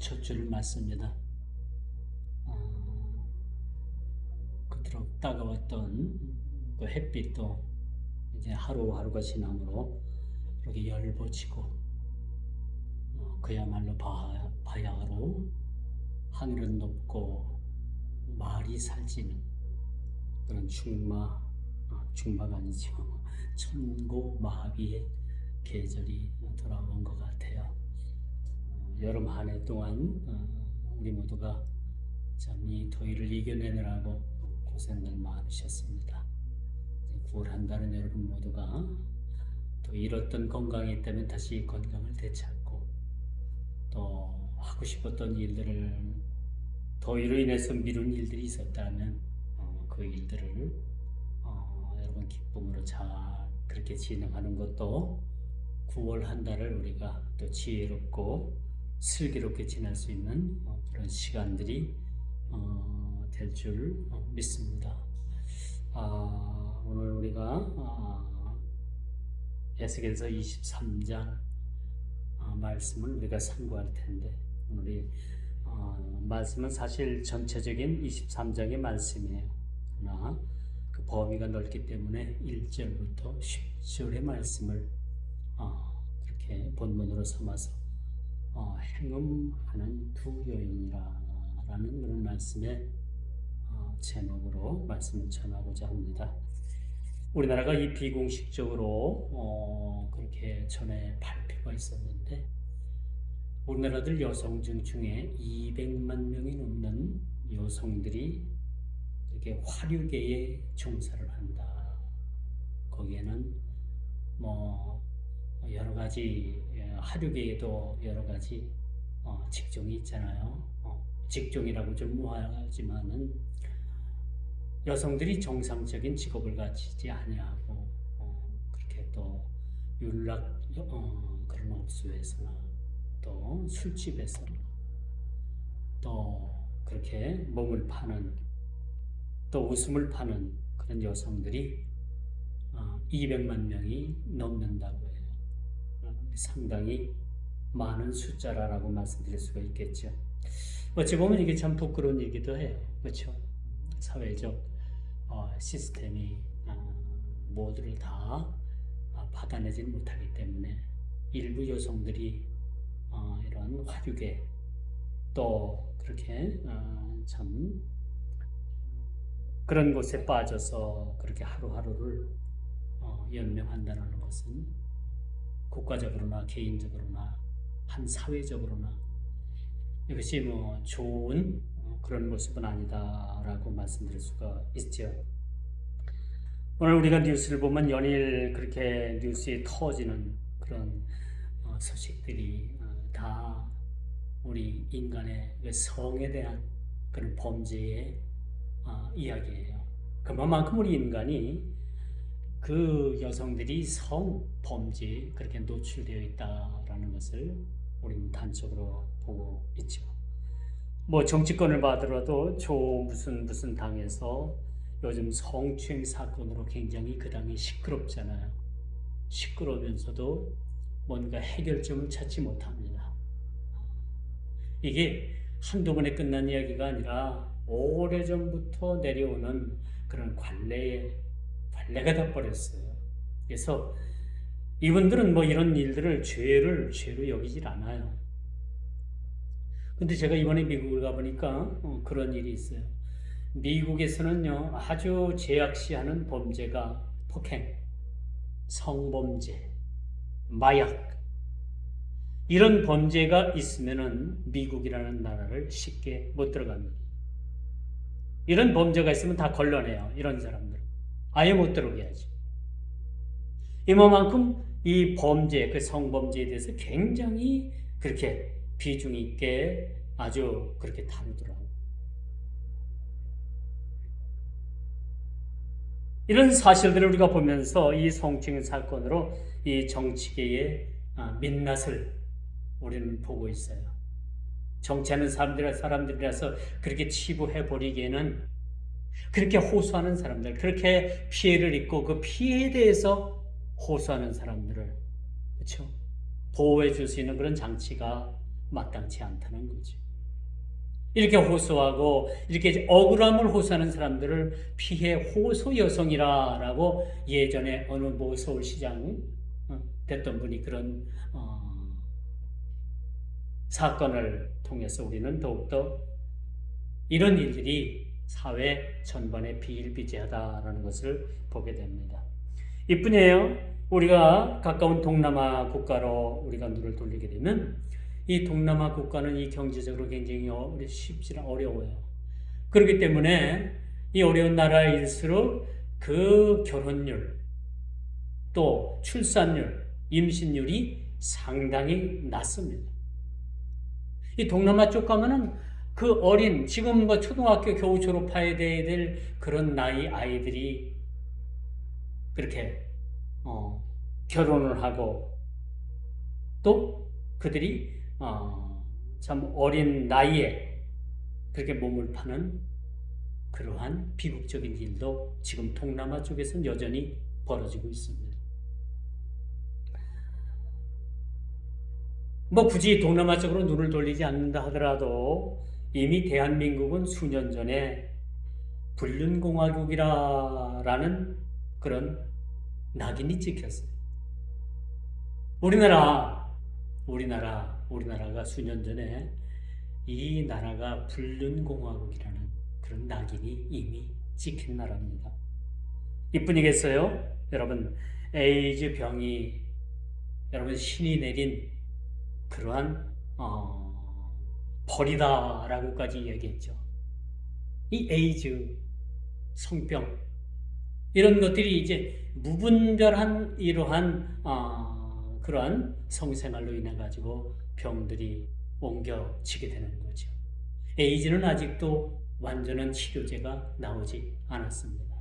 첫 줄을 맞습니다. 그토록 따가웠던 그 햇빛도 이제 하루하루가 지남으로 이렇게 열버치고 그야말로 바야흐로 하늘은 높고 말이 살찌는 그런 중마가 아니죠. 천고마비의 계절이 돌아온 것 같아요. 여름 한 해 동안 우리 모두가 참 이 더위를 이겨내느라고 고생들 많으셨습니다. 9월 한 달은 여러분 모두가 또 잃었던 건강이 있다면 다시 건강을 되찾고 또 하고 싶었던 일들을 더위로 인해서 미룬 일들이 있었다면 그 일들을 여러분 기쁨으로 잘 그렇게 진행하는 것도 9월 한 달을 우리가 또 지혜롭고 슬기롭게 지낼 수 있는 그런 시간들이 될 줄 믿습니다. 오늘 우리가 에스겔서 23장 말씀을 우리가 상고할 텐데 오늘 말씀은 사실 전체적인 23장의 말씀이에요. 그러나 그 범위가 넓기 때문에 1절부터 10절의 말씀을 그렇게 본문으로 삼아서 행음하는 두 여인이라는 그런 말씀의 제목으로 말씀을 전하고자 합니다. 우리나라가 이 비공식적으로 그렇게 전에 발표가 있었는데 우리나라들 여성중 중에 200만 명이 넘는 여성들이 이렇게 화류계에 종사를 한다. 거기에는 여러 가지 화류계에도 여러 가지 직종이 있잖아요. 직종이라고 좀 무하지만은 여성들이 정상적인 직업을 가지지 아니하고 그렇게 또 윤락 그런 업소에서나 또 술집에서나 또 그렇게 몸을 파는 또 웃음을 파는 그런 여성들이 200만 명이 넘는다고 해요. 상당히 많은 숫자라고 말씀드릴 수가 있겠죠. 어찌 보면 이게 참 부끄러운 얘기도 해요. 그렇죠? 사회적 시스템이 모두를 다 받아내지 못하기 때문에 일부 여성들이 이런 화류계 또 그렇게 참 그런 곳에 빠져서 그렇게 하루하루를 연명한다는 것은 국가적으로나 개인적으로나 한 사회적으로나 이것이 좋은 그런 모습은 아니다라고 말씀드릴 수가 있죠. 오늘 우리가 뉴스를 보면 연일 그렇게 뉴스에 터지는 그런 소식들이 다 우리 인간의 성에 대한 그런 범죄의 이야기예요. 그만큼 우리 인간이 그 여성들이 성범죄에 그렇게 노출되어 있다라는 것을 우리는 단적으로 보고 있죠. 정치권을 받으러도 무슨 당에서 요즘 성추행 사건으로 굉장히 그 당이 시끄럽잖아요. 시끄러우면서도 뭔가 해결점을 찾지 못합니다. 이게 한두 번에 끝난 이야기가 아니라 오래전부터 내려오는 그런 관례가 다 버렸어요. 그래서 이분들은 이런 일들을 죄로 여기질 않아요. 근데 제가 이번에 미국을 가보니까 그런 일이 있어요. 미국에서는요, 아주 제약시하는 범죄가 폭행, 성범죄, 마약, 이런 범죄가 있으면은 미국이라는 나라를 쉽게 못 들어갑니다. 이런 범죄가 있으면 다 걸러내요. 이런 사람들 아예 못 들어오게 하죠. 이만큼 이 범죄, 그 성범죄에 대해서 굉장히 그렇게 비중 있게 아주 그렇게 다루더라고요. 이런 사실들을 우리가 보면서 이 성추행 사건으로 이 정치계의 민낯을 우리는 보고 있어요. 정치하는 사람들이라서 그렇게 치부해버리기에는 그렇게 호소하는 사람들, 그렇게 피해를 입고 그 피해에 대해서 호소하는 사람들을, 그렇죠? 보호해 줄 수 있는 그런 장치가 마땅치 않다는 거죠. 이렇게 호소하고 이렇게 억울함을 호소하는 사람들을 피해 호소 여성이라고 예전에 어느 뭐 서울시장 됐던 분이 그런 사건을 통해서 우리는 더욱더 이런 일들이 사회 전반에 비일비재하다라는 것을 보게 됩니다. 이뿐이에요. 우리가 가까운 동남아 국가로 우리가 눈을 돌리게 되면 이 동남아 국가는 이 경제적으로 굉장히 쉽지 어려워요. 그렇기 때문에 이 어려운 나라일수록 그 결혼율 또 출산율, 임신율이 상당히 낮습니다. 이 동남아 쪽 가면은 그 어린 지금 뭐 초등학교 겨우 졸업해야 될 그런 나이 아이들이 그렇게 결혼을 하고 또 그들이 참 어린 나이에 그렇게 몸을 파는 그러한 비극적인 일도 지금 동남아 쪽에서는 여전히 벌어지고 있습니다. 뭐 굳이 동남아 쪽으로 눈을 돌리지 않는다 하더라도 이미 대한민국은 수년 전에 불륜공화국이라는 그런 낙인이 찍혔어요. 우리나라가 수년 전에 이 나라가 불륜공화국이라는 그런 낙인이 이미 찍힌 나라입니다. 이뿐이겠어요? 여러분, 에이즈 병이 여러분 신이 내린 그러한 벌이다라고까지 얘기했죠. 이 에이즈, 성병 이런 것들이 이제 무분별한 이러한 그러한 성생활로 인해 가지고 병들이 옮겨지게 되는 거죠. 에이즈는 아직도 완전한 치료제가 나오지 않았습니다.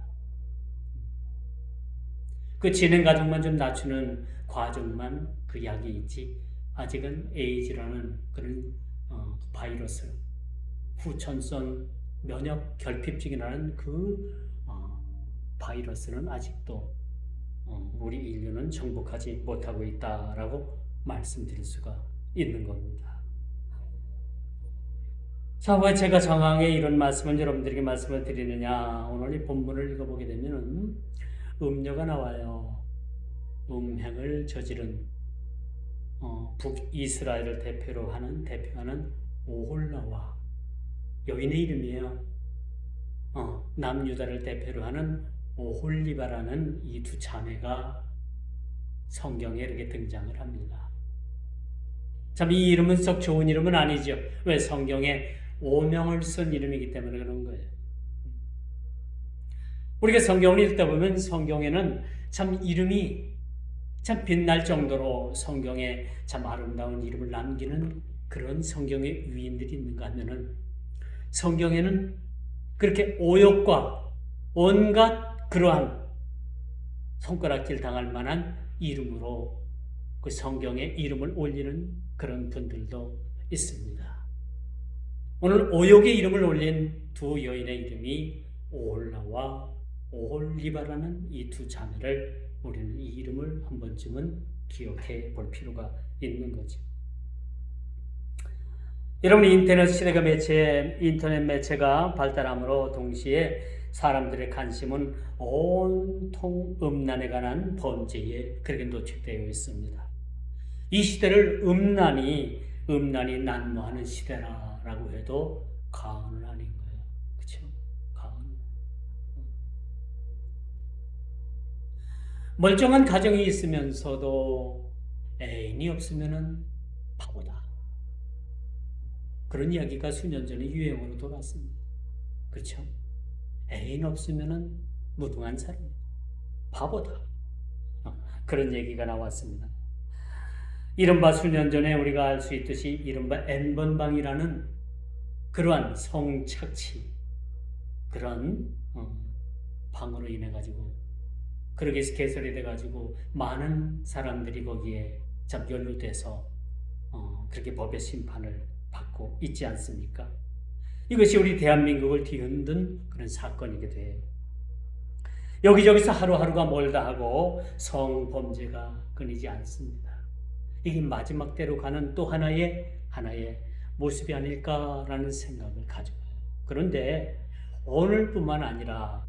그 진행 과정만 좀 낮추는 과정만 그 약이 있지 아직은 에이즈라는 그런 바이러스, 후천성 면역 결핍증이라는 그 바이러스는 아직도 우리 인류는 정복하지 못하고 있다라고 말씀드릴 수가 있는 겁니다. 자, 왜 제가 정황에 이런 말씀을 여러분들에게 말씀을 드리느냐? 오늘 이 본문을 읽어보게 되면 음녀가 나와요. 음행을 저지른 북이스라엘을 대표하는 오홀라와 여인의 이름이에요. 남유다를 대표로 하는 오홀리바라는 이 두 자매가 성경에 이렇게 등장을 합니다. 참 이 이름은 썩 좋은 이름은 아니죠. 왜? 성경에 오명을 쓴 이름이기 때문에 그런 거예요. 우리가 성경을 읽다 보면 성경에는 참 이름이 참 빛날 정도로 성경에 참 아름다운 이름을 남기는 그런 성경의 위인들이 있는가 하면은 성경에는 그렇게 오역과 온갖 그러한 손가락질 당할 만한 이름으로 그 성경에 이름을 올리는 그런 분들도 있습니다. 오늘 오역의 이름을 올린 두 여인의 이름이 오홀라와 오홀리바라는 이 두 자매를 우리는 이 이름을 한 번쯤은 기억해 볼 필요가 있는 거죠. 여러분, 인터넷 매체가 발달함으로 동시에 사람들의 관심은 온통 음란에 관한 범죄에 그렇게 노출되어 있습니다. 이 시대를 음란이 난무하는 시대라고 해도 과언은 아닌 거예요. 그렇죠? 과언. 멀쩡한 가정이 있으면서도 애인이 없으면은 바보다. 그런 이야기가 수년 전에 유행어로 돌았습니다. 그렇죠? 애인 없으면은 무능한 사람, 바보다. 그런 얘기가 나왔습니다. 이른바 수년 전에 우리가 알 수 있듯이 이른바 N번방이라는 그러한 성착취, 그런 방으로 인해 가지고 그렇게 개설이 돼 가지고 많은 사람들이 거기에 참 연루돼서 그렇게 법의 심판을 받고 있지 않습니까? 이것이 우리 대한민국을 뒤흔든 그런 사건이기도 해요. 여기저기서 하루하루가 멀다 하고 성범죄가 끊이지 않습니다. 이게 마지막 때로 가는 또 하나의 하나의 모습이 아닐까라는 생각을 가져요. 그런데 오늘뿐만 아니라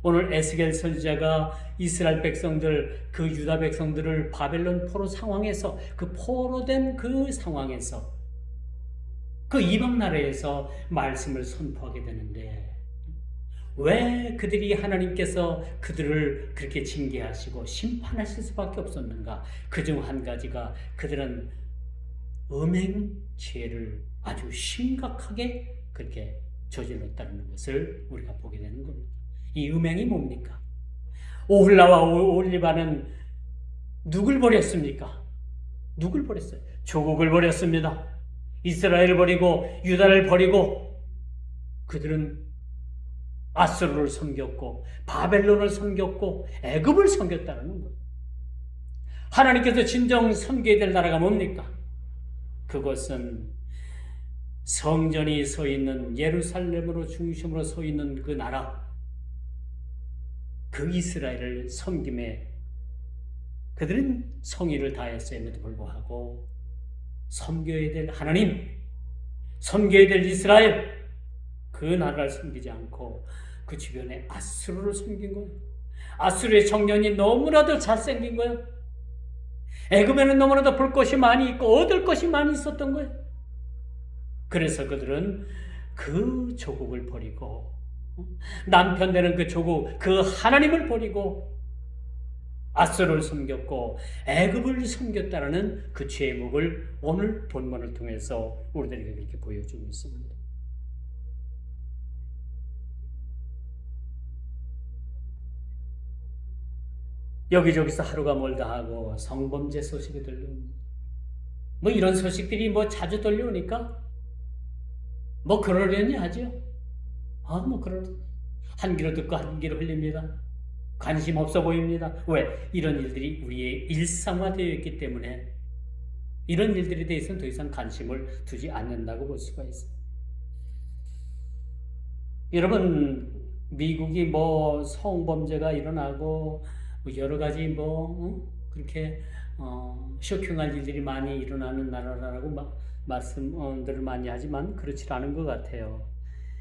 오늘 에스겔 선지자가 이스라엘 백성들, 그 유다 백성들을 바벨론 포로 상황에서, 그 포로된 그 상황에서, 그 이방 나라에서 말씀을 선포하게 되는데, 왜 그들이 하나님께서 그들을 그렇게 징계하시고 심판하실 수밖에 없었는가? 그중 한 가지가 그들은 음행 죄를 아주 심각하게 그렇게 저질렀다는 것을 우리가 보게 되는 겁니다. 이 음행이 뭡니까? 오홀라와 오홀리바는 누굴 버렸습니까? 누굴 버렸어요? 조국을 버렸습니다. 이스라엘을 버리고 유다를 버리고 그들은 아수르를 섬겼고 바벨론을 섬겼고 애굽을 섬겼다는 거예요. 하나님께서 진정 섬겨야 될 나라가 뭡니까? 그것은 성전이 서 있는 예루살렘으로 중심으로 서 있는 그 나라, 그 이스라엘을 섬김에 그들은 성의를 다했음에도 불구하고 섬겨야 될 하나님, 섬겨야 될 이스라엘, 그 나라를 섬기지 않고 그 주변에 아수르를 섬긴 거예요. 아수르의 청년이 너무나도 잘생긴 거예요. 애굽에는 너무나도 볼 것이 많이 있고 얻을 것이 많이 있었던 거예요. 그래서 그들은 그 조국을 버리고 남편 되는 그 조국, 그 하나님을 버리고 아수르를 섬겼고 애굽을 섬겼다라는 그 죄목을 오늘 본문을 통해서 우리들에게 그렇게 보여주고 있습니다. 여기저기서 하루가 멀다 하고 성범죄 소식이 들려옵니다. 뭐 이런 소식들이 뭐 자주 들려오니까 뭐 그러려니 하죠. 한 귀로 듣고 한 귀로 흘립니다. 관심 없어 보입니다. 왜? 이런 일들이 우리의 일상화되어 있기 때문에 이런 일들에 대해서는 더 이상 관심을 두지 않는다고 볼 수가 있어요. 여러분, 미국이 뭐 성범죄가 일어나고 여러 가지 그렇게 쇼킹한 일들이 많이 일어나는 나라라고 말씀들을 많이 하지만 그렇지 않은 것 같아요.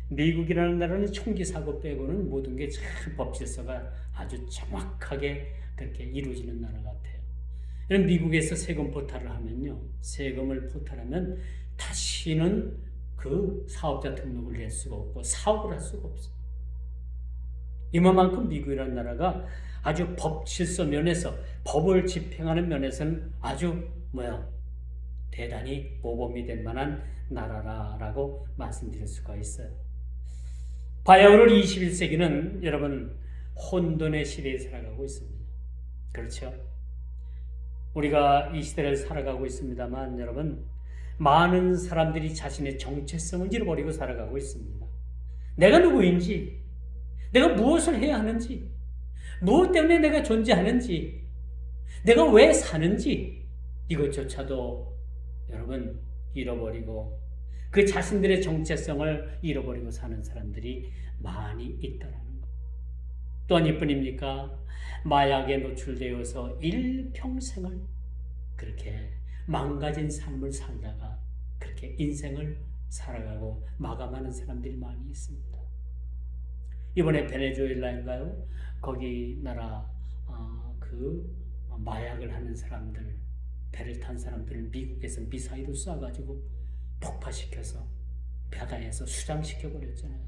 미국이라는 나라는 총기 사고 빼고는 모든 게 참 법 질서가 아주 정확하게 그렇게 이루어지는 나라 같아요. 이런 미국에서 세금 포탈을 하면요, 세금을 포탈하면 다시는 그 사업자 등록을 낼 수가 없고 사업을 할 수가 없어요. 이만큼 미국이라는 나라가 아주 법 질서 면에서, 법을 집행하는 면에서는 아주 대단히 모범이 될 만한 나라라고 말씀드릴 수가 있어요. 바야흐로 21세기는 여러분 혼돈의 시대에 살아가고 있습니다. 그렇죠? 우리가 이 시대를 살아가고 있습니다만 여러분, 많은 사람들이 자신의 정체성을 잃어버리고 살아가고 있습니다. 내가 누구인지, 내가 무엇을 해야 하는지, 무엇 때문에 내가 존재하는지, 내가 왜 사는지 이것조차도 여러분 잃어버리고 그 자신들의 정체성을 잃어버리고 사는 사람들이 많이 있다라는 것. 또한 이뿐입니까? 마약에 노출되어서 일평생을 그렇게 망가진 삶을 살다가 그렇게 인생을 살아가고 마감하는 사람들이 많이 있습니다. 이번에 베네수엘라인가요? 거기 나라 그 마약을 하는 사람들, 배를 탄 사람들을 미국에서 미사일을 쏴가지고 폭파시켜서 바다에서 수장시켜 버렸잖아요.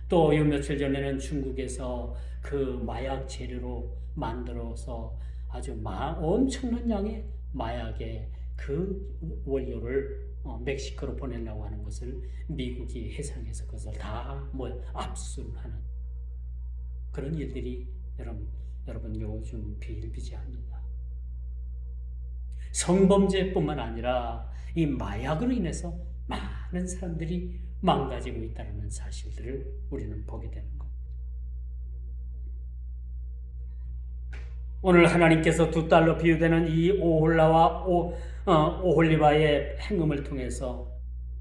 또 요 며칠 전에는 중국에서 그 마약 재료로 만들어서 아주 엄청난 양의 마약의 그 원료를 멕시코로 보내려고 하는 것을 미국이 해상에서 그것을 다 압수하는 그런 일들이 여러분 요즘 비일비재합니다. 성범죄뿐만 아니라 이 마약으로 인해서 많은 사람들이 망가지고 있다는 사실들을 우리는 보게 되는 겁니다. 오늘 하나님께서 두 딸로 비유되는 이 오홀라와 오홀리바의 행음을 통해서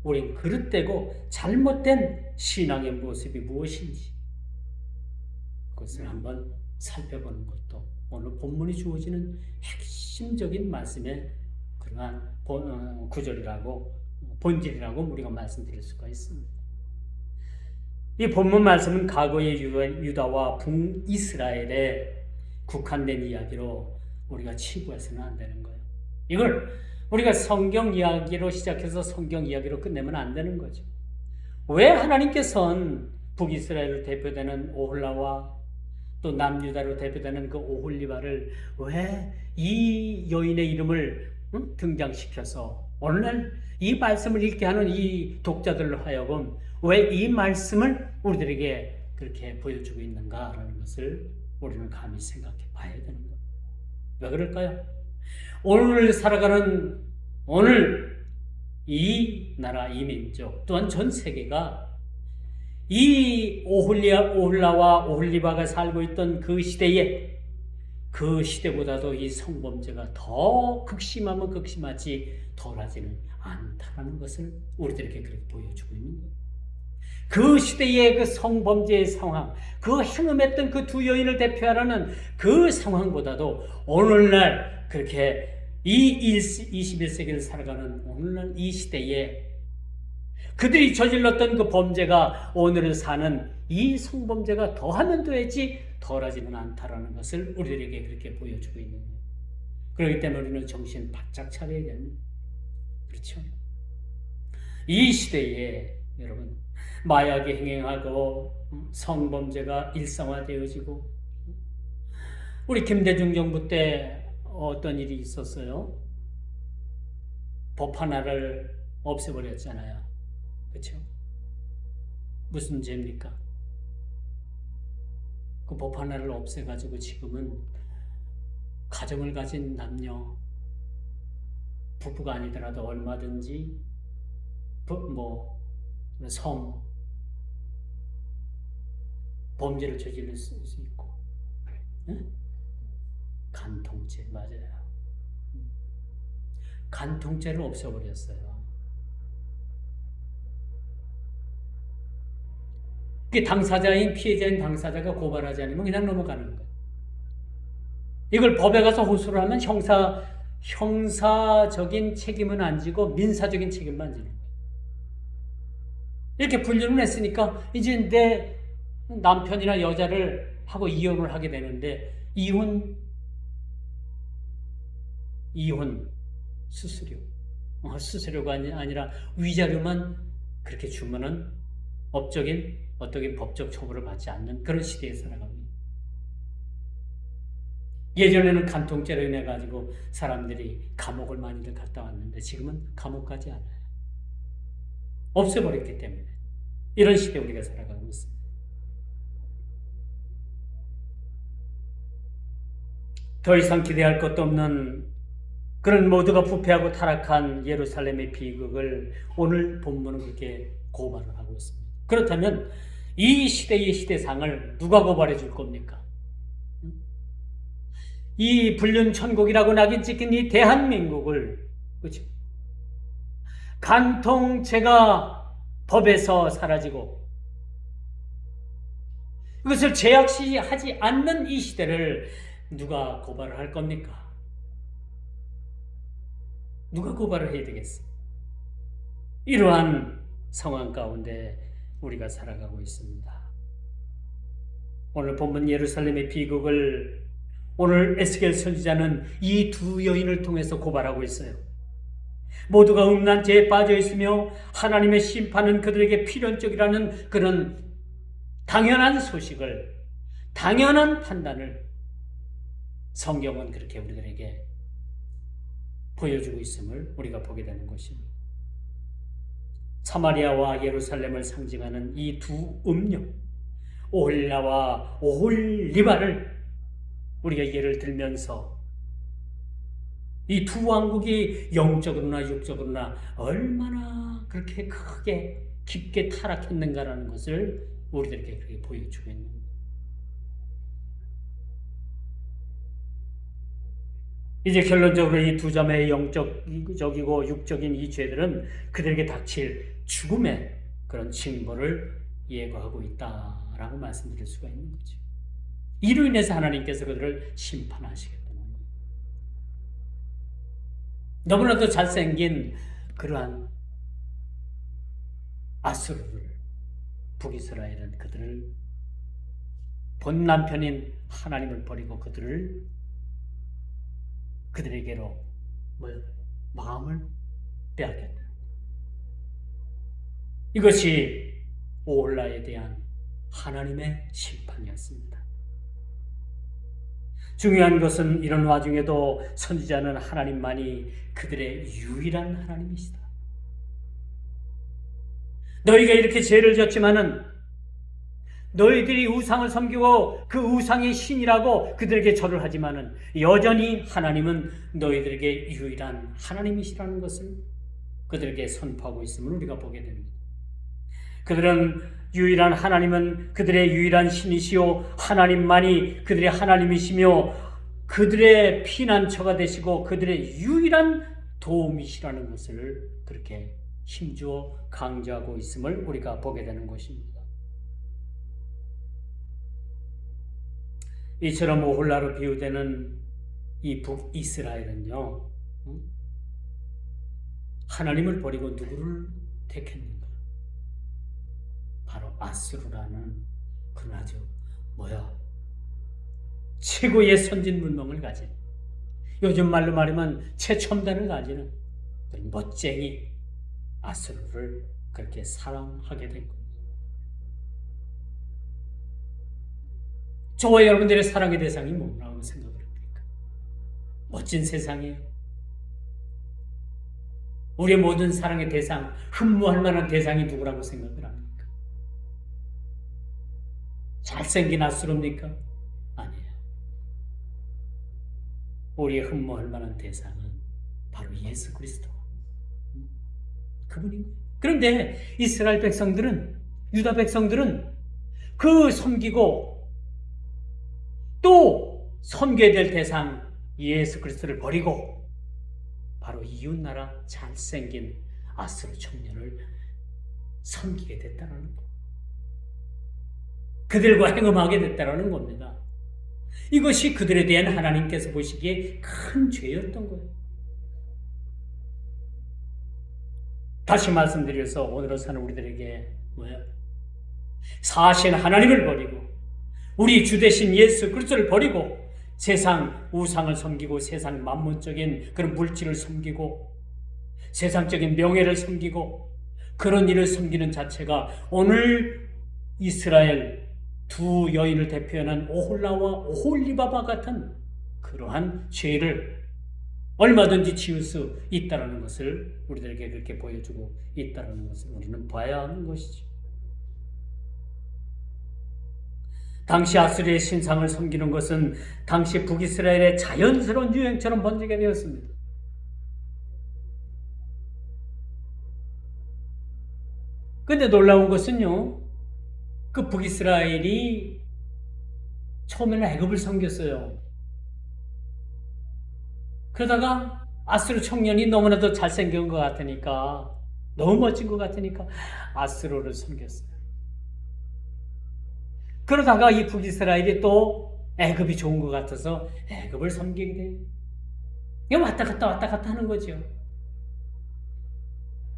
우린 그릇되고 잘못된 신앙의 모습이 무엇인지 그것을 한번 살펴보는 것도 오늘 본문이 주어지는 핵심적인 말씀의 그러한 구절이라고 본질이라고 우리가 말씀드릴 수가 있습니다. 이 본문 말씀은 과거의 유다와 북이스라엘에 국한된 이야기로 우리가 치부해서는 안 되는 거예요. 이걸 우리가 성경 이야기로 시작해서 성경 이야기로 끝내면 안 되는 거죠. 왜 하나님께서는 북이스라엘로 대표되는 오홀라와 또 남유다로 대표되는 그 오홀리바를 왜 이 여인의 이름을 등장시켜서 오늘날 이 말씀을 읽게 하는 이 독자들로 하여금 왜 이 말씀을 우리들에게 그렇게 보여주고 있는가라는 것을 우리는 감히 생각해 봐야 되는 거예요. 왜 그럴까요? 오늘 살아가는 오늘 이 나라 이 민족 또한 전 세계가 이 오홀라와 오홀리바가 살고 있던 그 시대에 그 시대보다도 이 성범죄가 더 극심하면 극심하지 덜하지는 않다는 것을 우리들에게 그렇게 보여주고 있는 거예요. 그 시대의 그 성범죄의 상황, 그 행음했던 그 두 여인을 대표하는 그 상황보다도 오늘날 그렇게 이 21세기를 살아가는 오늘날 이 시대에 그들이 저질렀던 그 범죄가 오늘을 사는 이 성범죄가 더하면 더했지 덜하지는 않다라는 것을 우리들에게 그렇게 보여주고 있는 거예요. 그렇기 때문에 우리는 정신 바짝 차려야 됩니다. 그렇죠? 이 시대에 여러분 마약이 행행하고 성범죄가 일상화되어지고 우리 김대중 정부 때 어떤 일이 있었어요? 법 하나를 없애버렸잖아요. 그렇죠? 무슨 죄입니까? 그 법 하나를 없애가지고 지금은 가정을 가진 남녀 부부가 아니더라도 얼마든지 범죄를 저지를 수 있고, 응? 간통죄 맞아요. 간통죄를 없애버렸어요. 당사자인 피해자인 당사자가 고발하지 않으면 그냥 넘어가는 거예요. 이걸 법에 가서 호소를 하면 형사적인 책임은 안 지고 민사적인 책임만 지는 거예요. 이렇게 분류를 했으니까 이제 내 남편이나 여자를 하고 이혼을 하게 되는데 이혼 수수료가 아니라 위자료만 그렇게 주면은 어떤 법적 처벌을 받지 않는 그런 시대에 살아갑니다. 예전에는 간통죄로 인해 가지고 사람들이 감옥을 많이들 갔다 왔는데 지금은 감옥 가지 않아요. 없애버렸기 때문에 이런 시대에 우리가 살아가고 있습니다. 더 이상 기대할 것도 없는 그런 모두가 부패하고 타락한 예루살렘의 비극을 오늘 본문은 그렇게 고발을 하고 있습니다. 그렇다면 이 시대의 시대상을 누가 고발해 줄 겁니까? 이 불륜천국이라고 낙인 찍힌 이 대한민국을, 그렇죠? 간통죄가 법에서 사라지고 이것을 제약시하지 않는 이 시대를 누가 고발을 할 겁니까? 누가 고발을 해야 되겠어? 이러한 상황 가운데 우리가 살아가고 있습니다. 오늘 본문 예루살렘의 비극을 오늘 에스겔 선지자는 이 두 여인을 통해서 고발하고 있어요. 모두가 음란 죄에 빠져 있으며 하나님의 심판은 그들에게 필연적이라는 그런 당연한 소식을, 당연한 판단을 성경은 그렇게 우리들에게 보여주고 있음을 우리가 보게 되는 것입니다. 사마리아와 예루살렘을 상징하는 이 두 음녀 오홀라와 오홀리바를 우리가 예를 들면서 이 두 왕국이 영적으로나 육적으로나 얼마나 그렇게 크게 깊게 타락했는가라는 것을 우리들에게 그렇게 보여주고 있는 거예요. 이제 결론적으로 이 두 자매의 영적이고 육적인 이 죄들은 그들에게 닥칠 죽음의 그런 징벌을 예고하고 있다라고 말씀드릴 수가 있는 거죠. 이로 인해서 하나님께서 그들을 심판하시겠다는 거예요. 너무나도 잘생긴 그러한 아수르를, 북이스라엘은 그들을 본 남편인 하나님을 버리고 그들에게로 마음을 빼앗겼다. 이것이 오홀라에 대한 하나님의 심판이었습니다. 중요한 것은 이런 와중에도 선지자는 하나님만이 그들의 유일한 하나님이시다. 너희가 이렇게 죄를 졌지만은 너희들이 우상을 섬기고 그 우상이 신이라고 그들에게 절을 하지만은 여전히 하나님은 너희들에게 유일한 하나님이시라는 것을 그들에게 선포하고 있음을 우리가 보게 됩니다. 그들은 유일한 하나님은 그들의 유일한 신이시요 하나님만이 그들의 하나님이시며 그들의 피난처가 되시고 그들의 유일한 도움이시라는 것을 그렇게 힘주어 강조하고 있음을 우리가 보게 되는 것입니다. 이처럼 오홀라로 비유되는 이 북이스라엘은요, 하나님을 버리고 누구를 택했는가? 바로 아수르라는 그런 아주 최고의 선진 문명을 가진, 요즘 말로 말하면 최첨단을 가지는 그런 멋쟁이 아수르를 그렇게 사랑하게 된 겁니다. 저와 여러분들의 사랑의 대상이 뭐라고 생각을 합니까? 멋진 세상이에요. 우리의 모든 사랑의 대상, 흠모할 만한 대상이 누구라고 생각을 합니까? 잘생긴 아수르입니까? 아니에요. 우리의 흠모할 만한 대상은 바로 예수 그리스도. 그분인 거예요. 그런데 이스라엘 백성들은, 유다 백성들은 그 섬기고 또 섬겨야 될 대상 예수 그리스도를 버리고 바로 이웃나라 잘생긴 아수르 청년을 섬기게 됐다는 거. 그들과 행음하게 됐다는 겁니다. 이것이 그들에 대한 하나님께서 보시기에 큰 죄였던 거예요. 다시 말씀드려서 오늘을 사는 우리들에게 사신 하나님을 버리고 우리 주 되신 예수 그리스도를 버리고 세상 우상을 섬기고 세상 만문적인 그런 물질을 섬기고 세상적인 명예를 섬기고 그런 일을 섬기는 자체가 오늘 이스라엘 두 여인을 대표하는 오홀라와 오홀리바바 같은 그러한 죄를 얼마든지 지을 수 있다는 것을 우리들에게 그렇게 보여주고 있다는 것을 우리는 봐야 하는 것이죠. 당시 아수르의 신상을 섬기는 것은 당시 북이스라엘의 자연스러운 유행처럼 번지게 되었습니다. 그런데 놀라운 것은요, 그 북이스라엘이 처음에는 애굽을 섬겼어요. 그러다가 아수르 청년이 너무나도 잘생긴 것 같으니까, 너무 멋진 것 같으니까 아수르를 섬겼어요. 그러다가 이 북이스라엘이 또 애굽이 좋은 것 같아서 애굽을 섬기게 돼요. 이게 왔다 갔다 하는 거죠.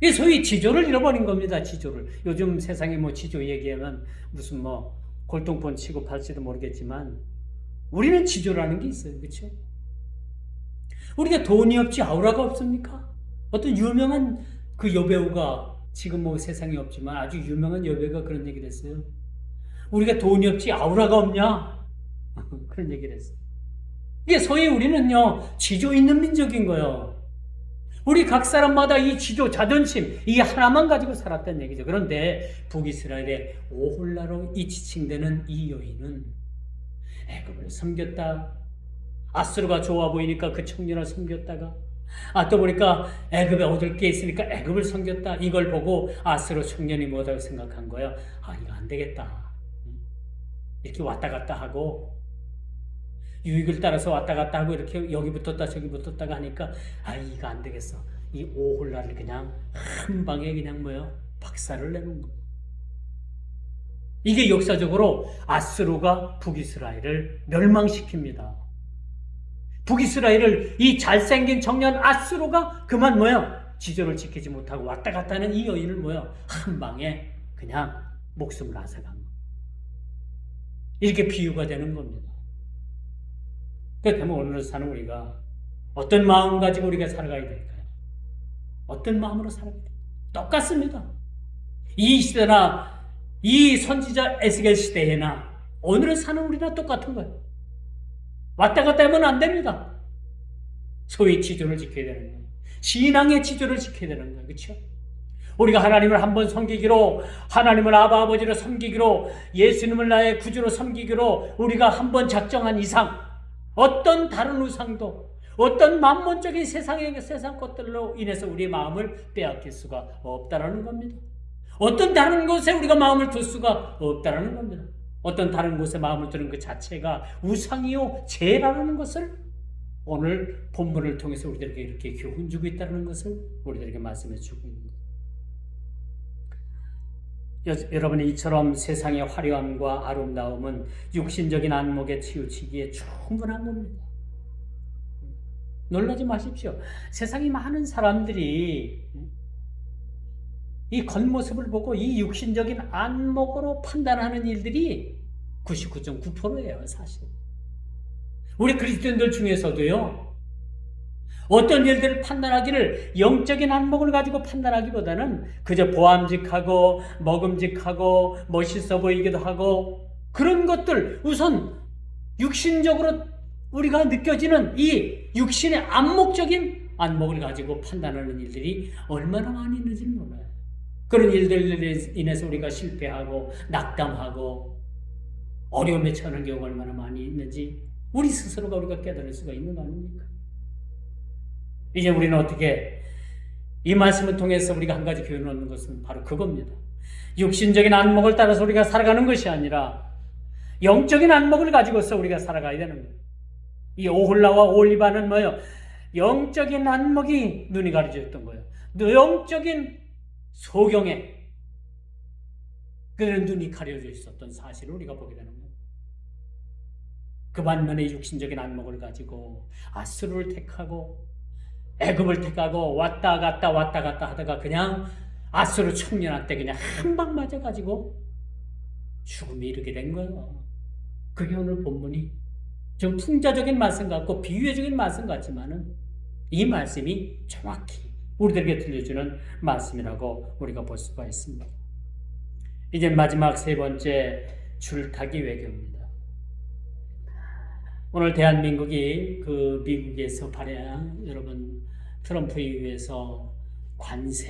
이게 소위 지조를 잃어버린 겁니다. 지조를. 요즘 세상에 지조 얘기하면 무슨 골동품 치고 팔지도 모르겠지만 우리는 지조라는 게 있어요. 그렇죠? 우리가 돈이 없지 아우라가 없습니까? 어떤 유명한 그 여배우가 지금 세상에 없지만 아주 유명한 여배우가 그런 얘기를 했어요. 우리가 돈이 없지 아우라가 없냐? 그런 얘기를 했어요. 이게 소위 우리는요, 지조 있는 민족인 거예요. 우리 각 사람마다 이 지조, 자존심, 이 하나만 가지고 살았다는 얘기죠. 그런데 북이스라엘의 오홀라로 이 지칭되는 이 여인은 애굽을 섬겼다. 아수르가 좋아 보이니까 그 청년을 섬겼다가 또 보니까 애굽에 얻을 게 있으니까 애굽을 섬겼다. 이걸 보고 아수르 청년이 뭐라고 생각한 거야? 이거 안 되겠다. 이렇게 왔다 갔다 하고 유익을 따라서 왔다 갔다 하고 이렇게 여기 붙었다 저기 붙었다가 하니까 이거 안 되겠어. 이 오홀라를 그냥 한 방에 그냥 박살을 내는 거예요. 이게 역사적으로 아수르가 북이스라엘을 멸망시킵니다. 북이스라엘을 이 잘생긴 청년 아스로가 그만 지조를 지키지 못하고 왔다 갔다 하는 이 여인을 한 방에 그냥 목숨을 앗아간 거. 이렇게 비유가 되는 겁니다. 그렇다면 오늘 사는 우리가 어떤 마음 가지고 우리가 살아가야 될까요? 어떤 마음으로 살아가야 될까요? 똑같습니다. 이 시대나 이 선지자 에스겔 시대에나 오늘 사는 우리나 똑같은 거예요. 왔다 갔다 하면 안 됩니다. 소위 지조를 지켜야 되는 거예요. 신앙의 지조를 지켜야 되는 거예요. 그렇죠? 우리가 하나님을 한번 섬기기로, 하나님을 아버지로 섬기기로, 예수님을 나의 구주로 섬기기로 우리가 한번 작정한 이상 어떤 다른 우상도, 어떤 만몬적인 세상 것들로 인해서 우리의 마음을 빼앗길 수가 없다라는 겁니다. 어떤 다른 곳에 우리가 마음을 둘 수가 없다라는 겁니다. 어떤 다른 곳에 마음을 두는 그 자체가 우상이요 죄라는 것을 오늘 본문을 통해서 우리들에게 이렇게 교훈 주고 있다는 것을 우리들에게 말씀해 주고 있는 거예요. 여러분이 이처럼 세상의 화려함과 아름다움은 육신적인 안목에 치우치기에 충분한 겁니다. 놀라지 마십시오. 세상에 많은 사람들이 이 겉모습을 보고 이 육신적인 안목으로 판단하는 일들이 99.9%예요, 사실. 우리 그리스도인들 중에서도요, 어떤 일들을 판단하기를 영적인 안목을 가지고 판단하기보다는 그저 보암직하고 먹음직하고 멋있어 보이기도 하고 그런 것들, 우선 육신적으로 우리가 느껴지는 이 육신의 안목적인 안목을 가지고 판단하는 일들이 얼마나 많이 있는지 몰라요. 그런 일들에 인해서 우리가 실패하고 낙담하고 어려움에 처하는 경우가 얼마나 많이 있는지 우리 스스로가 우리가 깨달을 수가 있는 거 아닙니까? 이제 우리는 어떻게 이 말씀을 통해서 우리가 한 가지 교훈을 얻는 것은 바로 그겁니다. 육신적인 안목을 따라서 우리가 살아가는 것이 아니라 영적인 안목을 가지고서 우리가 살아가야 되는 거예요. 이 오홀라와 오홀리바는 영적인 안목이 눈이 가려졌던 거예요. 영적인 소경에 그들은 눈이 가려져 있었던 사실을 우리가 보게 되는 거예요. 그 반면에 육신적인 안목을 가지고 아수르를 택하고 애굽을 택하고 왔다 갔다 하다가 그냥 아수르 청년한테 그냥 한 방 맞아가지고 죽음에 이르게 된 거예요. 그게 오늘 본문이 좀 풍자적인 말씀 같고 비유적인 말씀 같지만은 이 말씀이 정확히 우리들에게 들려주는 말씀이라고 우리가 볼 수가 있습니다. 이제 마지막 세 번째 줄타기 외교입니다. 오늘 대한민국이 그 미국에서 발행한 여러분 트럼프에 의해서 관세가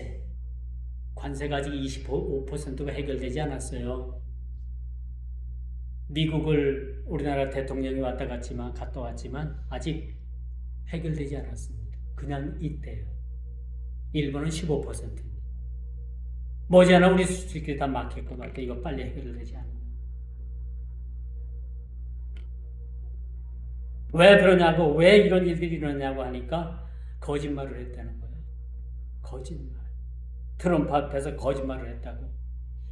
아직 25%가 해결되지 않았어요. 미국을 우리나라 대통령이 갔다 왔지만 아직 해결되지 않았습니다. 그냥 있대요. 일본은 15%입니다. 머지않아 우리 수출길이 다 막힐 것 같아. 이거 빨리 해결되지 않아요. 왜 그러냐고, 왜 이런 일들이 일어나냐고 하니까 거짓말을 했다는 거예요. 거짓말. 트럼프 앞에서 거짓말을 했다고.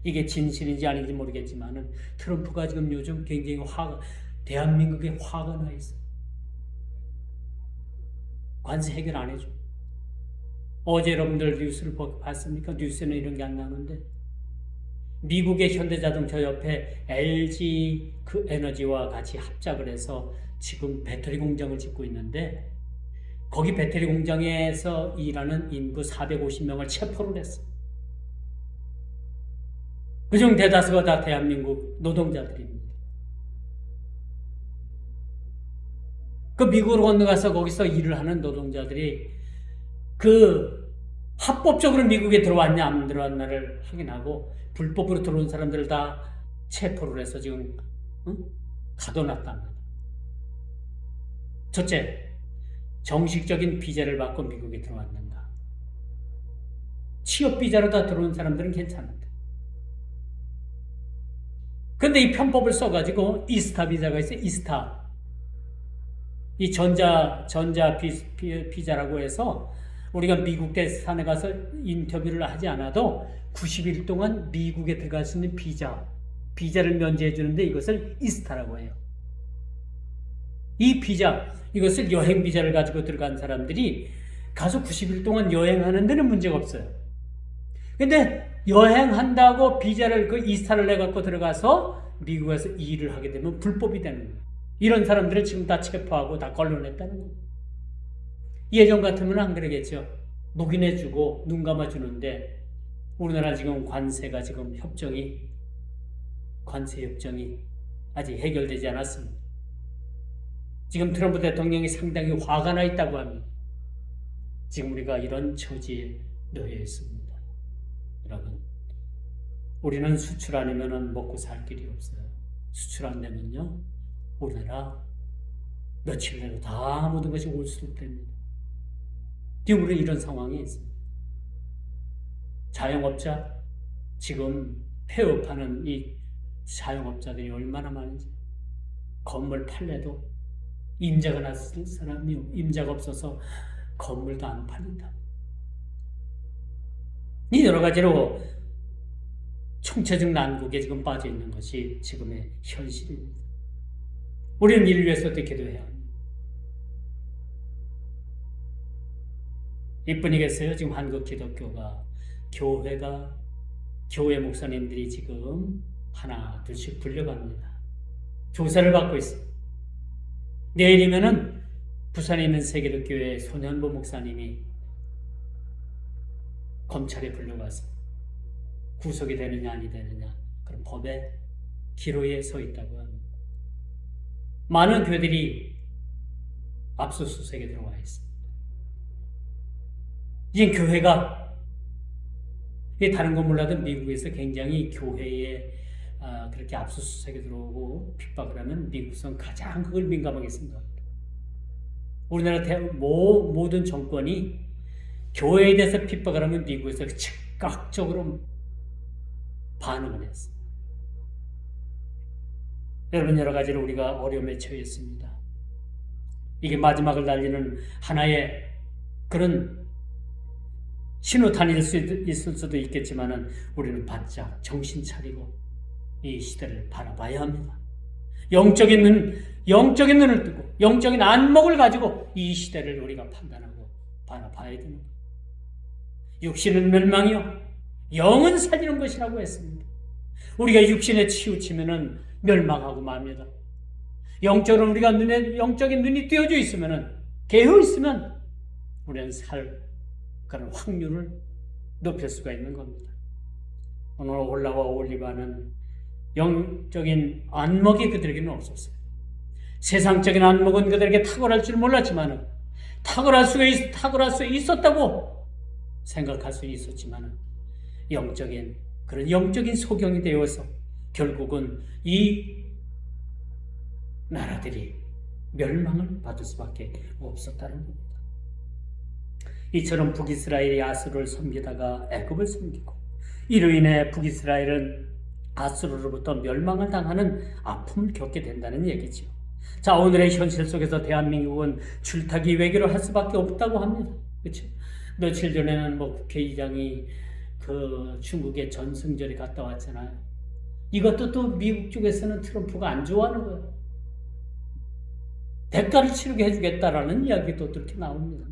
이게 진실인지 아닌지 모르겠지만은 트럼프가 지금 요즘 굉장히 대한민국에 화가 나 있어요. 관세 해결 안 해줘. 어제 여러분들 뉴스를 봤습니까? 뉴스에는 이런 게 안 나오는데 미국의 현대자동차 옆에 LG 그 에너지와 같이 합작을 해서 지금 배터리 공장을 짓고 있는데 거기 배터리 공장에서 일하는 인구 450명을 체포를 했어. 그중 대다수가 다 대한민국 노동자들입니다. 그 미국으로 건너가서 거기서 일을 하는 노동자들이 그 합법적으로 미국에 들어왔냐 안 들어왔냐를 확인하고 불법으로 들어온 사람들을 다 체포를 해서 지금 가둬놨답니다. 첫째, 정식적인 비자를 받고 미국에 들어왔는가? 취업 비자로 다 들어온 사람들은 괜찮은데. 근데 이 편법을 써가지고 이스타 비자가 있어요. 이스타. 이 전자 비자라고 해서 우리가 미국 대사관에 가서 인터뷰를 하지 않아도 90일 동안 미국에 들어갈 수 있는 비자를 면제해 주는데 이것을 이스타라고 해요. 이 비자, 이것을 여행 비자를 가지고 들어간 사람들이 가서 90일 동안 여행하는 데는 문제가 없어요. 근데 여행한다고 비자를 그 이스타를 내갖고 들어가서 미국에서 일을 하게 되면 불법이 되는 거예요. 이런 사람들을 지금 다 체포하고 다 걸러냈다는 거예요. 예전 같으면 안 그러겠죠. 묵인해주고 눈 감아주는데 우리나라 지금 관세가 지금 관세 협정이 아직 해결되지 않았습니다. 지금 트럼프 대통령이 상당히 화가 나 있다고 합니다. 지금 우리가 이런 처지에 놓여 있습니다. 여러분, 우리는 수출 아니면 먹고 살 길이 없어요. 수출 안 되면요, 우리나라 며칠 내로 다 모든 것이 올 수도 됩니다. 지금 우리는 이런 상황에 있습니다. 자영업자, 지금 폐업하는 이 자영업자들이 얼마나 많은지. 건물 팔래도 임자가 났을 사람이 임자가 없어서 건물도 안 팔린다. 이 여러 가지로 총체적 난국에 지금 빠져 있는 것이 지금의 현실입니다. 우리는 이를 위해서도 기도해야 합니다. 이뿐이겠어요? 지금 한국 기독교가 교회 목사님들이 지금 하나 둘씩 불려갑니다. 조사를 받고 있습니다. 내일이면은 부산에 있는 세계독교회 손현보 목사님이 검찰에 불려가서 구속이 되느냐 아니 되느냐 그런 법의 기로에 서 있다고 합니다. 많은 교회들이 압수수색에 들어와 있습니다. 이제 교회가 다른 건 몰라도 미국에서 굉장히 교회에 그렇게 압수수색에 들어오고 핍박을 하면 미국은 가장 그걸 민감하게 생각합니다. 우리나라 모든 정권이 교회에 대해서 핍박을 하면 미국에서 즉각적으로 반응을 했습니다. 여러분, 여러 가지로 우리가 어려움에 처해 있습니다. 이게 마지막을 달리는 하나의 그런 신호탄일 수 있을 수도 있겠지만은 우리는 바짝 정신 차리고 이 시대를 바라봐야 합니다. 영적인 눈을 뜨고 영적인 안목을 가지고 이 시대를 우리가 판단하고 바라봐야 됩니다. 육신은 멸망이요 영은 살리는 것이라고 했습니다. 우리가 육신에 치우치면은 멸망하고 맙니다. 영적으로 우리가 영적인 눈이 띄어져 있으면은 깨어 있으면 우리는 살 그런 확률을 높일 수가 있는 겁니다. 오늘 올라와 올리바는 영적인 안목이 그들에게는 없었어요. 세상적인 안목은 그들에게 탁월할 줄 몰랐지만 탁월할 수 있었다고 생각할 수 있었지만 그런 영적인 소경이 되어서 결국은 이 나라들이 멸망을 받을 수밖에 없었다는 겁니다. 이처럼 북이스라엘이 아수르를 섬기다가 애굽을 섬기고 이로 인해 북이스라엘은 아수르로부터 멸망을 당하는 아픔을 겪게 된다는 얘기죠. 자, 오늘의 현실 속에서 대한민국은 줄타기 외교를 할 수밖에 없다고 합니다. 그렇죠? 며칠 전에는 국회의장이 그 중국의 전승절에 갔다 왔잖아요. 이것도 또 미국 쪽에서는 트럼프가 안 좋아하는 거예요. 대가를 치르게 해주겠다라는 이야기도 그렇게 나옵니다.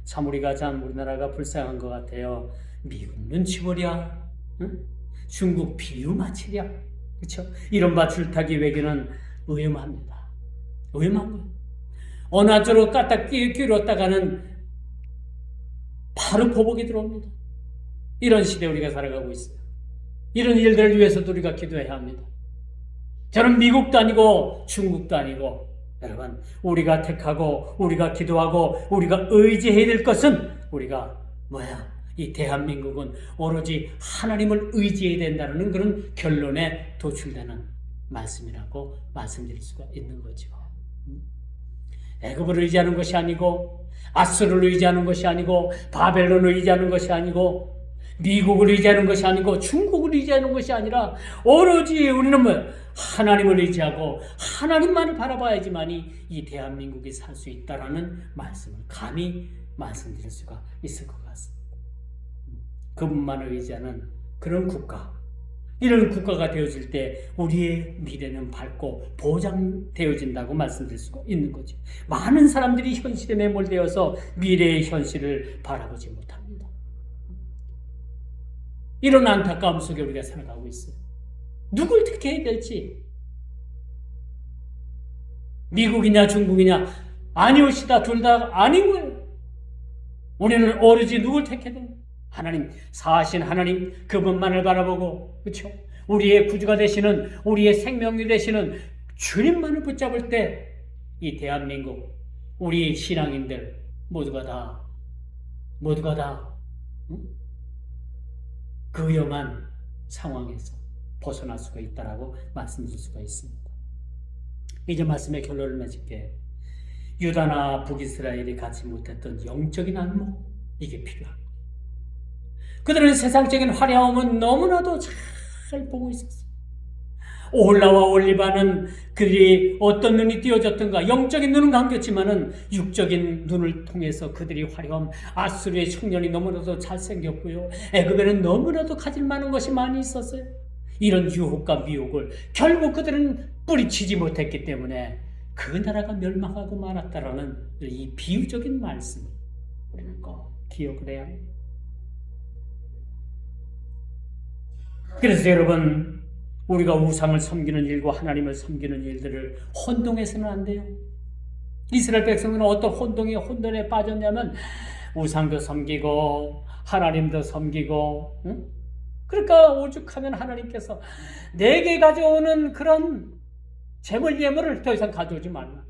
참 우리나라가 불쌍한 것 같아요. 미국 눈치 보랴, 응? 중국 비유 맞히랴, 그렇죠? 이른바 줄타기 외교는 위험합니다. 위험한 거예요. 어느 한쪽으로 까딱 끼웠다가는 바로 보복이 들어옵니다. 이런 시대에 우리가 살아가고 있어요. 이런 일들을 위해서도 우리가 기도해야 합니다. 저는 미국도 아니고 중국도 아니고 여러분, 우리가 택하고 우리가 기도하고 우리가 의지해야 될 것은 우리가 이 대한민국은 오로지 하나님을 의지해야 된다는 그런 결론에 도출되는 말씀이라고 말씀드릴 수가 있는 거죠. 애굽을 의지하는 것이 아니고 아수르를 의지하는 것이 아니고 바벨론을 의지하는 것이 아니고 미국을 의지하는 것이 아니고 중국을 의지하는 것이 아니라 오로지 우리는 하나님을 의지하고 하나님만을 바라봐야지만이 이 대한민국이 살 수 있다라는 말씀을 감히 말씀드릴 수가 있을 것 같습니다. 그분만을 의지하는 그런 국가, 이런 국가가 되어질 때 우리의 미래는 밝고 보장되어진다고 말씀드릴 수가 있는 거죠. 많은 사람들이 현실에 매몰되어서 미래의 현실을 바라보지 못합니다. 이런 안타까움 속에 우리가 살아가고 있어요. 누굴 택해야 될지. 미국이냐 중국이냐 아니오시다 둘 다 아닌 거예요. 우리는 오로지 누굴 택해야 되는 거예요. 하나님, 사신 하나님 그분만을 바라보고, 그렇죠? 우리의 구주가 되시는, 우리의 생명이 되시는 주님만을 붙잡을 때 이 대한민국 우리 신앙인들 모두가 다 그 위험한 상황에서 벗어날 수가 있다라고 말씀드릴 수가 있습니다. 이제 말씀의 결론을 맺을게요. 유다나 북이스라엘이 갖지 못했던 영적인 안목, 이게 필요합니다. 그들은 세상적인 화려함은 너무나도 잘 보고 있었어요. 오홀라와 올리바는 그들이 어떤 눈이 띄어졌던가 영적인 눈은 감겼지만은 육적인 눈을 통해서 그들이 화려함, 아수르의 청년이 너무나도 잘생겼고요, 애굽에는 너무나도 가질 만한 것이 많이 있었어요. 이런 유혹과 미혹을 결국 그들은 뿌리치지 못했기 때문에 그 나라가 멸망하고 말았다라는 이 비유적인 말씀을 우리는 꼭 기억을 해야 합니다. 그래서 여러분, 우리가 우상을 섬기는 일과 하나님을 섬기는 일들을 혼동해서는 안 돼요. 이스라엘 백성들은 어떤 혼돈에 빠졌냐면 우상도 섬기고 하나님도 섬기고, 응? 그러니까 오죽하면 하나님께서 내게 가져오는 그런 재물 예물을 더 이상 가져오지 말라.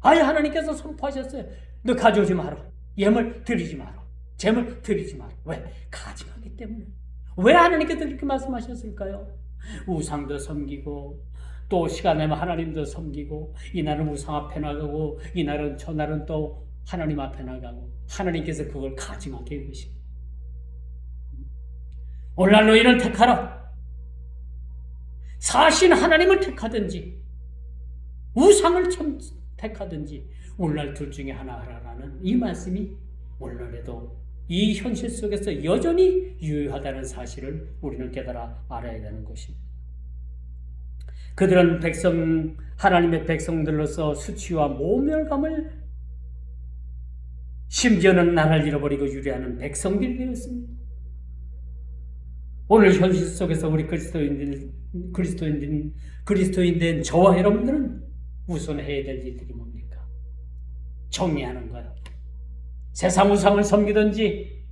아예 하나님께서 선포하셨어요. 너 가져오지 마라. 예물 드리지 마라. 재물 드리지 마라. 왜? 가져가기 때문에. 왜 하나님께서 이렇게 말씀하셨을까요? 우상도 섬기고 또 시간 내면 하나님도 섬기고, 이날은 우상 앞에 나가고 이날은 저날은 또 하나님 앞에 나가고, 하나님께서 그걸 가증하게 해주십니다. 오늘날 너희는 택하라. 사신 하나님을 택하든지 우상을 택하든지 오늘날 둘 중에 하나 하라라는 이 말씀이 오늘날에도 이 현실 속에서 여전히 유효하다는 사실을 우리는 깨달아 알아야 되는 것입니다. 그들은 하나님의 백성들로서 수치와 모멸감을, 심지어는 나라를 잃어버리고 유래하는 백성들이 되었습니다. 오늘 현실 속에서 우리 그리스도인된 저와 여러분들은 우선 해야 될 일들이 뭡니까? 정리하는 거예요. 세상 우상을 섬기든지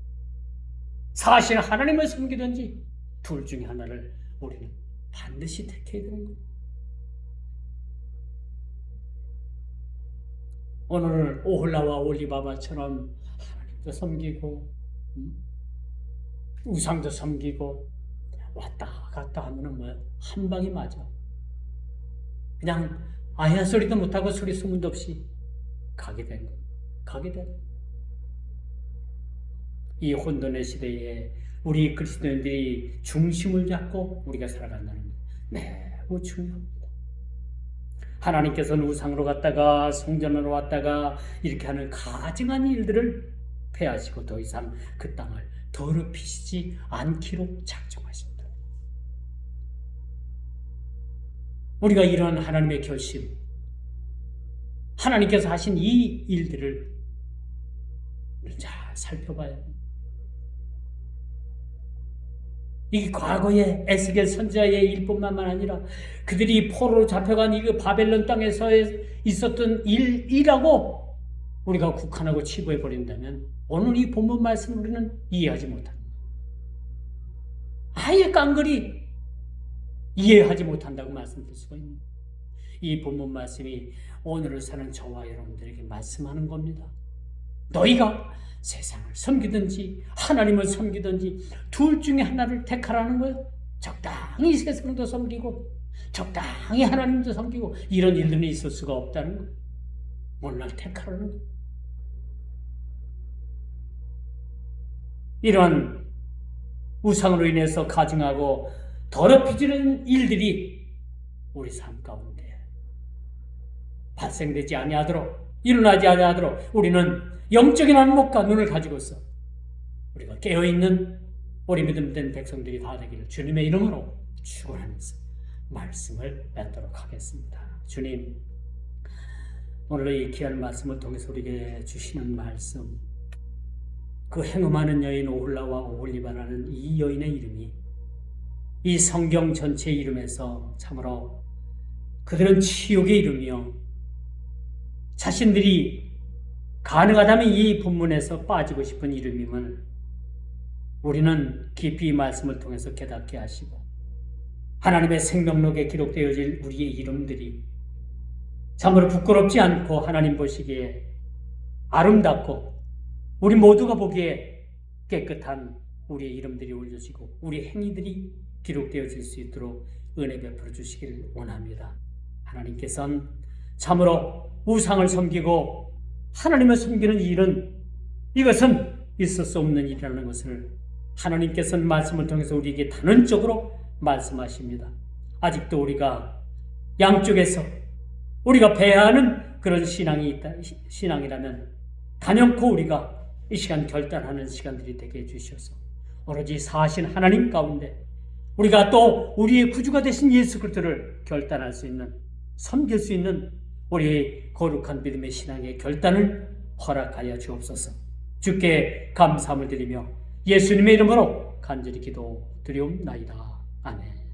사실 하나님을 섬기든지 둘 중에 하나를 우리는 반드시 택해야 되는 거예요. 오늘 오홀라와 올리바마처럼 하나님도 섬기고 우상도 섬기고 왔다 갔다 하면은 뭐야? 한 방이 맞아. 그냥 아야 소리도 못하고 소리 소문도 없이 가게 된 거예요. 가게 된 거예요. 이 혼돈의 시대에 우리 그리스도인들이 중심을 잡고 우리가 살아간다는 것 매우 중요합니다. 하나님께서는 우상으로 갔다가 성전으로 왔다가 이렇게 하는 가증한 일들을 폐하시고 더 이상 그 땅을 더럽히시지 않기로 작정하셨다. 우리가 이런 하나님의 결심, 하나님께서 하신 이 일들을 잘 살펴봐야 합니다. 이게 과거의 에스겔 선지자의 일뿐만 아니라 그들이 포로로 잡혀간 이 바벨론 땅에서 있었던 일이라고 우리가 국한하고 치부해 버린다면 오늘 이 본문 말씀을 우리는 이해하지 못합니다. 아예 깡그리 이해하지 못한다고 말씀드릴 수가 있습니다. 이 본문 말씀이 오늘을 사는 저와 여러분들에게 말씀하는 겁니다. 너희가 세상을 섬기든지 하나님을 섬기든지 둘 중에 하나를 택하라는 거예요. 적당히 세상도 섬기고 적당히 하나님도 섬기고 이런 일들은 있을 수가 없다는 거예요. 오늘날 택하라는 거예요. 이런 우상으로 인해서 가증하고 더럽혀지는 일들이 우리 삶 가운데 발생되지 아니하도록, 일어나지 아니하도록 우리는 영적인 안목과 눈을 가지고서 우리가 깨어있는 우리 믿음된 백성들이 다 되기를 주님의 이름으로 축원하면서 말씀을 맺도록 하겠습니다. 주님, 오늘 이 귀한 말씀을 통해서 우리에게 주시는 말씀, 그 행음하는 여인 오홀라와 오홀리바라는 이 여인의 이름이 이 성경 전체 이름에서 참으로 그들은 치욕의 이름이요, 자신들이 가능하다면 이 본문에서 빠지고 싶은 이름임을 우리는 깊이 이 말씀을 통해서 깨닫게 하시고, 하나님의 생명록에 기록되어질 우리의 이름들이 참으로 부끄럽지 않고 하나님 보시기에 아름답고 우리 모두가 보기에 깨끗한 우리의 이름들이 올려지고 우리 행위들이 기록되어질 수 있도록 은혜 베풀어 주시기를 원합니다. 하나님께서는 참으로 우상을 섬기고 하나님을 섬기는 일은, 이것은 있을 수 없는 일이라는 것을 하나님께서는 말씀을 통해서 우리에게 단언적으로 말씀하십니다. 아직도 우리가 양쪽에서 우리가 배회하는 그런 신앙이라면 단연코 우리가 이 시간 결단하는 시간들이 되게 해주셔서 오로지 사신 하나님 가운데 우리가 또 우리의 구주가 되신 예수 그리스도를 결단할 수 있는, 섬길 수 있는 우리의 거룩한 믿음의 신앙의 결단을 허락하여 주옵소서. 주께 감사함을 드리며 예수님의 이름으로 간절히 기도드리옵나이다. 아멘.